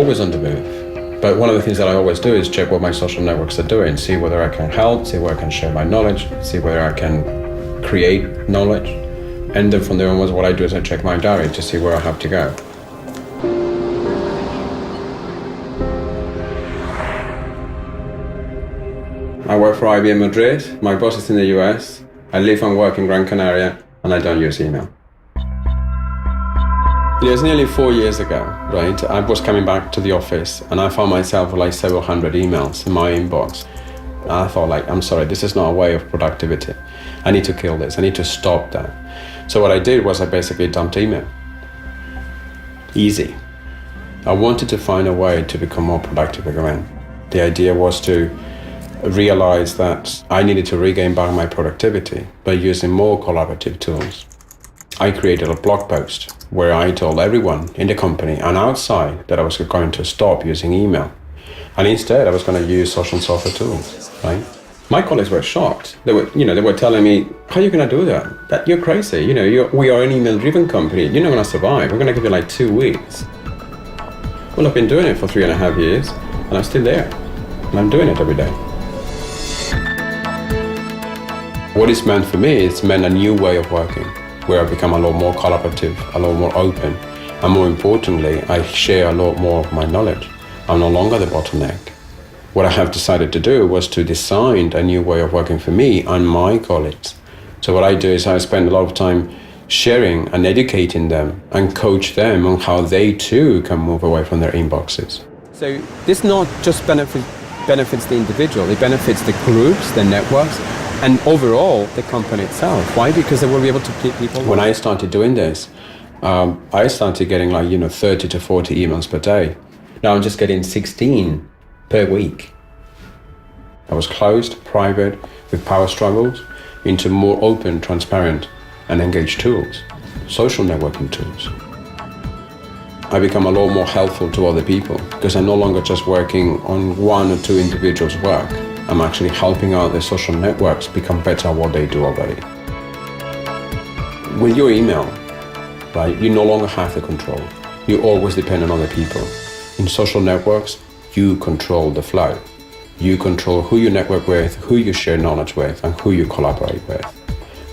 always on the move. But one of the things that I always do is check what my social networks are doing, see whether I can help, see where I can share my knowledge, see whether I can create knowledge. And then from there onwards, what I do is I check my diary to see where I have to go. I work for IBM Madrid. My boss is in the US. I live and work in Gran Canaria, and I don't use email. It was nearly 4 years ago, right? I was coming back to the office and I found myself with like several hundred emails in my inbox. And I thought like, I'm sorry, this is not a way of productivity. I need to kill this, I need to stop that. So what I did was I basically dumped email. Easy. I wanted to find a way to become more productive again. The idea was to realize that I needed to regain back my productivity by using more collaborative tools. I created a blog post where I told everyone in the company and outside that I was going to stop using email. And instead I was going to use social software tools, right? My colleagues were shocked. They were telling me, how are you going to do that? You're crazy. We are an email-driven company. You're not going to survive. We're going to give you like 2 weeks. Well, I've been doing it for 3.5 years and I'm still there. And I'm doing it every day. What it's meant for me, it's meant a new way of working, where I become a lot more collaborative, a lot more open, and more importantly, I share a lot more of my knowledge. I'm no longer the bottleneck. What I have decided to do was to design a new way of working for me and my colleagues. So what I do is I spend a lot of time sharing and educating them and coach them on how they too can move away from their inboxes. So this not just benefits the individual, it benefits the groups, the networks, and overall the company itself. Why? Because they will be able to keep people. When I started doing this, I started getting 30 to 40 emails per day. Now I'm just getting 16 per week. I was closed, private, with power struggles, into more open, transparent, and engaged tools, social networking tools. I become a lot more helpful to other people because I'm no longer just working on 1 or 2 individuals' work. I'm actually helping out the social networks become better at what they do already. With your email, right, you no longer have the control. You always depend on other people. In social networks, you control the flow. You control who you network with, who you share knowledge with, and who you collaborate with.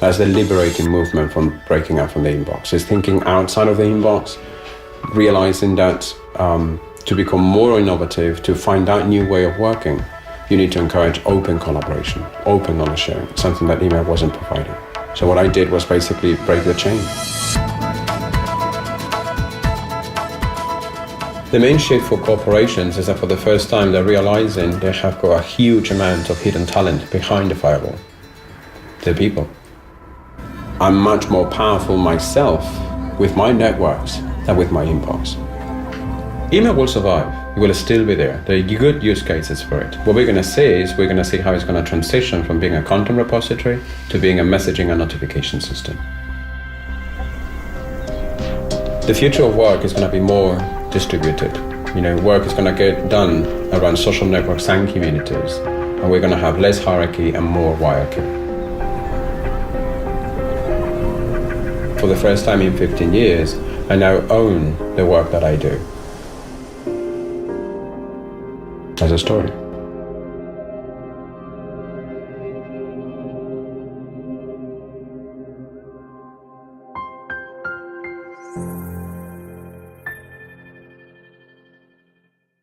That's the liberating movement from breaking out from the inbox. It's thinking outside of the inbox, realizing that to become more innovative, to find that new way of working, you need to encourage open collaboration, open knowledge sharing, something that email wasn't providing. So what I did was basically break the chain. The main shift for corporations is that for the first time they're realizing they have got a huge amount of hidden talent behind the firewall. They're people. I'm much more powerful myself with my networks than with my inbox. Email will survive. It will still be there. There are good use cases for it. What we're going to see is we're going to see how it's going to transition from being a content repository to being a messaging and notification system. The future of work is going to be more distributed. Work is going to get done around social networks and communities, and we're going to have less hierarchy and more hierarchy. For the first time in 15 years, I now own the work that I do. As a story.